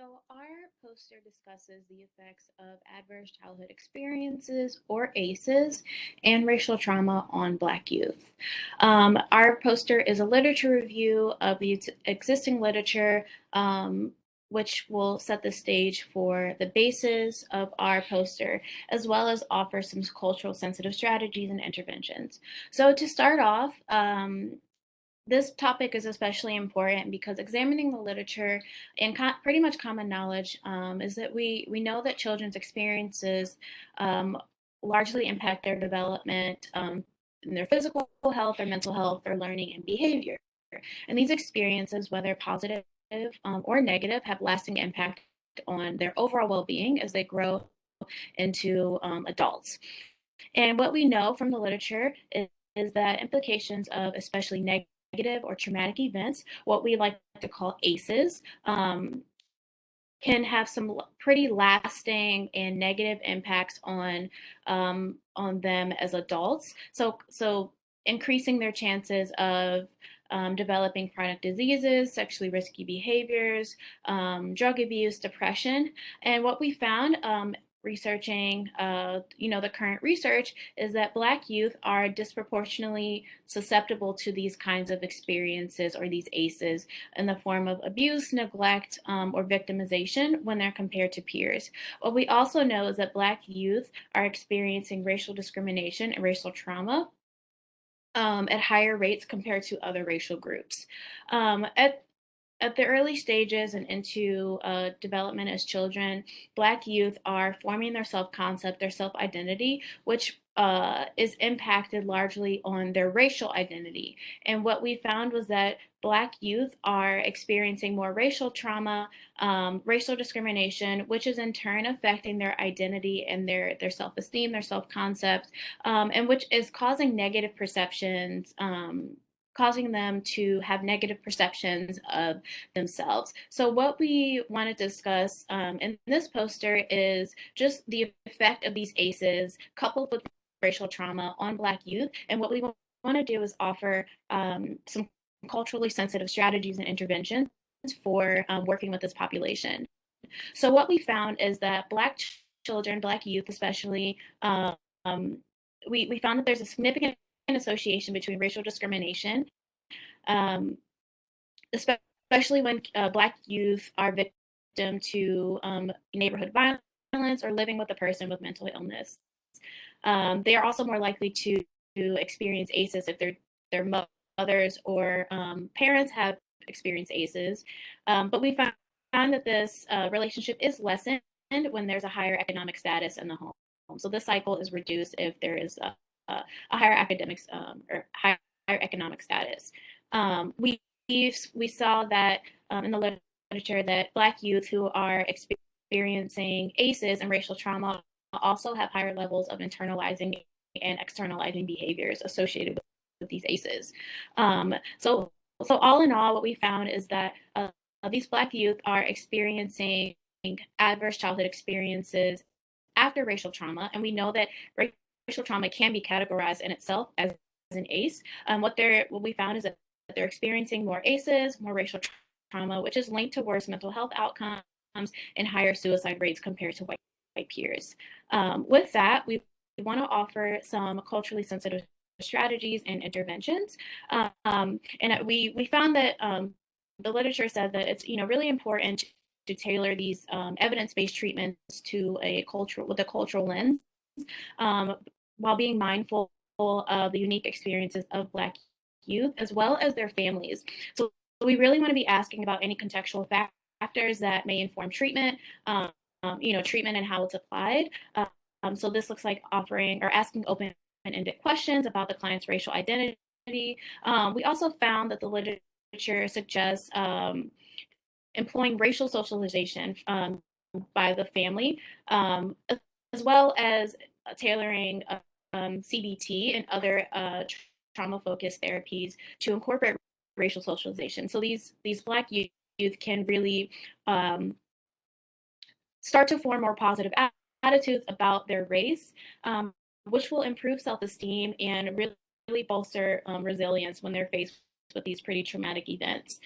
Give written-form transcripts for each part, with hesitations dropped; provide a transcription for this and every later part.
So, our poster discusses the effects of adverse childhood experiences, or ACEs, and racial trauma on Black youth. Our poster is a literature review of the existing literature, which will set the stage for the basis of our poster, as well as offer some cultural sensitive strategies and interventions. So, to start off, this topic is especially important because examining the literature and pretty much common knowledge is that we know that children's experiences um, largely impact their development in their physical health, their mental health, their learning, and behavior. And these experiences, whether positive or negative, have lasting impact on their overall well-being as they grow into adults. And what we know from the literature is that implications of especially negative or traumatic events, what we like to call ACEs, can have some pretty lasting and negative impacts on them as adults. So increasing their chances of developing chronic diseases, sexually risky behaviors, drug abuse, depression. And what we found researching, the current research is that Black youth are disproportionately susceptible to these kinds of experiences or these ACEs in the form of abuse, neglect, or victimization when they're compared to peers. What we also know is that Black youth are experiencing racial discrimination and racial trauma at higher rates compared to other racial groups. At the early stages and into development as children, Black youth are forming their self-concept, their self-identity, which is impacted largely on their racial identity. And what we found was that Black youth are experiencing more racial trauma, racial discrimination, which is in turn affecting their identity and their self-esteem, their self-concept, and which is causing negative perceptions, causing them to have negative perceptions of themselves. So, what we want to discuss in this poster is just the effect of these ACEs coupled with racial trauma on Black youth. And what we want to do is offer some culturally sensitive strategies and interventions for working with this population. So, what we found is that Black children, Black youth especially, we found that there's a significant association between racial discrimination, um, especially when Black youth are victim to neighborhood violence or living with a person with mental illness. They are also more likely to experience ACEs if their mothers or parents have experienced ACEs. But we found that this relationship is lessened when there's a higher economic status in the home. So this cycle is reduced if there is a higher academics or higher economic status. We saw that in the literature that Black youth who are experiencing ACEs and racial trauma also have higher levels of internalizing and externalizing behaviors associated with these ACEs. So all in all, what we found is that these Black youth are experiencing adverse childhood experiences after racial trauma, and we know that racial trauma can be categorized in itself as an ACE. What we found is that they're experiencing more ACEs, more racial trauma, which is linked to worse mental health outcomes and higher suicide rates compared to white peers. With that, we want to offer some culturally sensitive strategies and interventions. And we found that the literature said that it's really important to tailor these evidence-based treatments to a cultural lens, while being mindful of the unique experiences of Black youth as well as their families. So we really want to be asking about any contextual factors that may inform treatment, treatment and how it's applied. So this looks like offering or asking open-ended questions about the client's racial identity. We also found that the literature suggests employing racial socialization by the family, as well as tailoring CBT and other trauma-focused therapies to incorporate racial socialization. So these Black youth can really start to form more positive attitudes about their race, which will improve self-esteem and really bolster resilience when they're faced with these pretty traumatic events.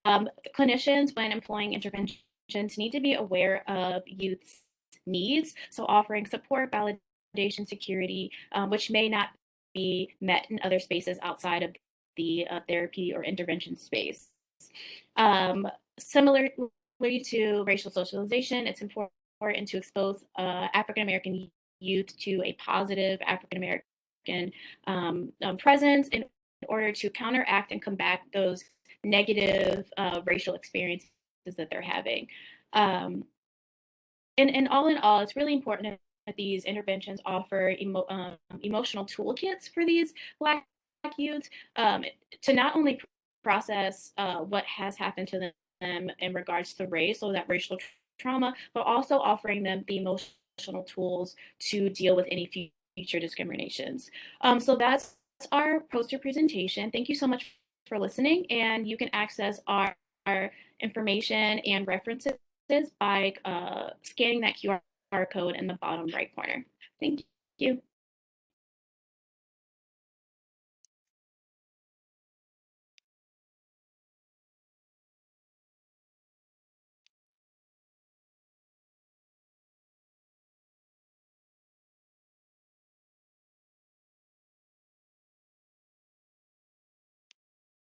Clinicians, when employing interventions need to be aware of youth's needs, so offering support, validation, security, which may not be met in other spaces outside of the therapy or intervention space. Similarly to racial socialization, it's important to expose African American youth to a positive African American presence in order to counteract and combat those negative racial experiences that they're having. And all in all, it's really important that these interventions offer emotional toolkits for these Black youth to not only process what has happened to them in regards to race or that racial trauma, but also offering them the emotional tools to deal with any future discriminations. So that's our poster presentation. Thank you so much for listening, and you can access our information and references by scanning that QR code in the bottom right corner. Thank you.